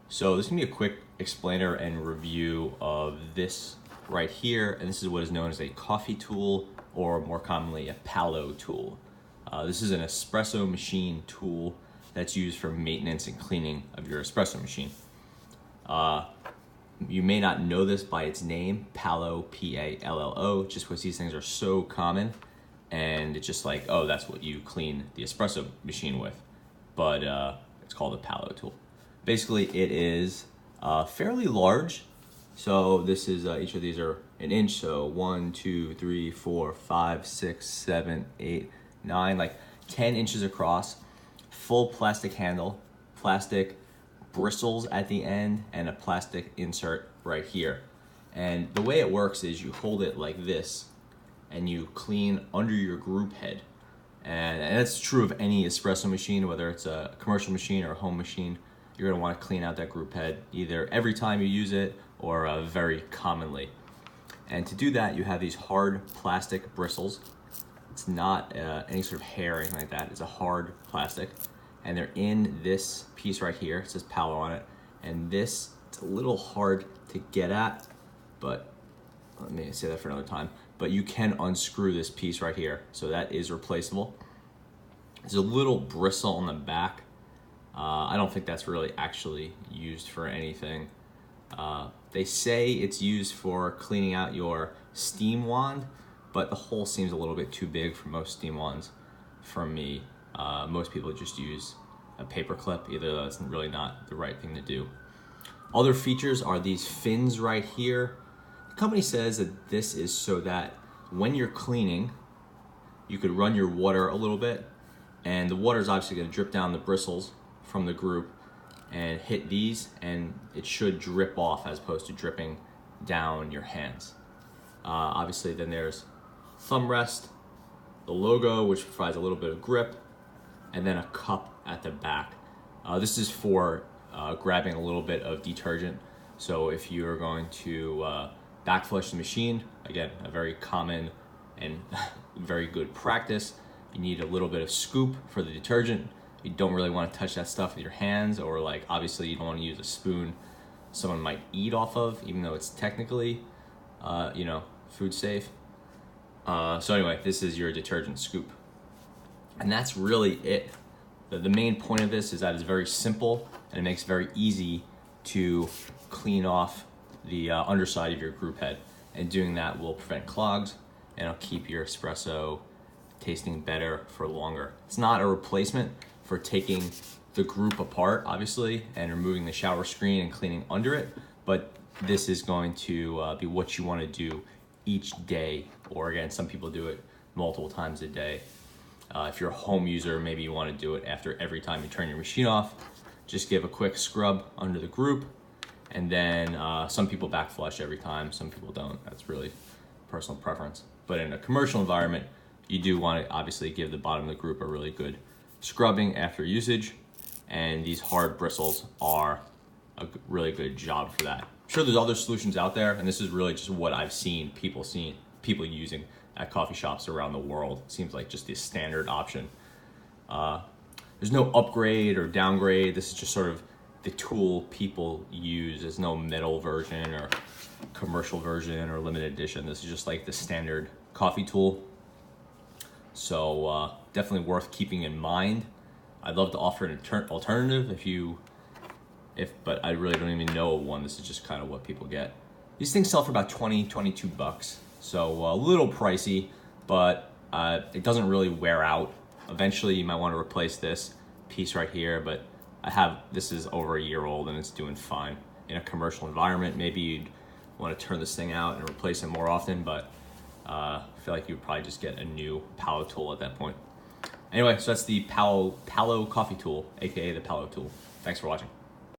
So this is gonna be a quick explainer and review of this right here, and this is what is known as a coffee tool, or more commonly a Pallo tool. This is an espresso machine tool that's used for maintenance and cleaning of your espresso machine. You may not know this by its name, Pallo, P-A-L-L-O, just because these things are so common, and it's just like, oh, that's what you clean the espresso machine with. But it's called a Pallo tool. Basically, it is fairly large. So this is, each of these are an inch. So 1, 2, 3, 4, 5, 6, 7, 8, 9, like 10 inches across. Full plastic handle, plastic bristles at the end, and a plastic insert right here. And the way it works is you hold it like this and you clean under your group head. And that's true of any espresso machine, whether it's a commercial machine or a home machine. You're gonna wanna clean out that group head either every time you use it or very commonly. And to do that, you have these hard plastic bristles. It's not any sort of hair or anything like that. It's a hard plastic. And they're in this piece right here. It says Pallo on it. And this, it's a little hard to get at, but let me say that for another time. But you can unscrew this piece right here. So that is replaceable. There's a little bristle on the back. I don't think that's really actually used for anything. They say it's used for cleaning out your steam wand, but the hole seems a little bit too big for most steam wands for me. Most people just use a paper clip, either that's really not the right thing to do. Other features are these fins right here. The company says that this is so that when you're cleaning, you could run your water a little bit, and the water is obviously going to drip down the bristles from the group and hit these, and it should drip off as opposed to dripping down your hands. Obviously, then there's thumb rest, the logo, which provides a little bit of grip, and then a cup at the back. This is for grabbing a little bit of detergent. So if you're going to backflush the machine, again, a very common and very good practice, you need a little bit of scoop for the detergent. You don't really want to touch that stuff with your hands, or like obviously you don't want to use a spoon someone might eat off of, even though it's technically food safe. So anyway, this is your detergent scoop. And that's really it. The main point of this is that it's very simple, and it makes it very easy to clean off the underside of your group head. And doing that will prevent clogs, and it'll keep your espresso tasting better for longer. It's not a replacement for taking the group apart, obviously, and removing the shower screen and cleaning under it, but this is going to be what you want to do each day, or again, some people do it multiple times a day. If you're a home user, maybe you want to do it after every time you turn your machine off. Just give a quick scrub under the group, and then some people backflush every time, some people don't. That's really personal preference. But in a commercial environment, you do want to obviously give the bottom of the group a really good scrubbing after usage, and these hard bristles are a really good job for that. I'm sure there's other solutions out there, and this is really just what I've seen people using at coffee shops around the world. It seems like just the standard option. There's no upgrade or downgrade. This is just sort of the tool people use. There's no metal version or commercial version or limited edition. This is just like the standard coffee tool. So definitely worth keeping in mind. I'd love to offer an alternative but I really don't even know one. This is just kind of what people get. These things sell for about 22 bucks. So a little pricey, but it doesn't really wear out. Eventually you might want to replace this piece right here, but this is over a year old and it's doing fine. In a commercial environment, maybe you'd want to turn this thing out and replace it more often, but I feel like you would probably just get a new Pallo tool at that point. Anyway, so that's the Pallo coffee tool, aka the Pallo tool. Thanks for watching.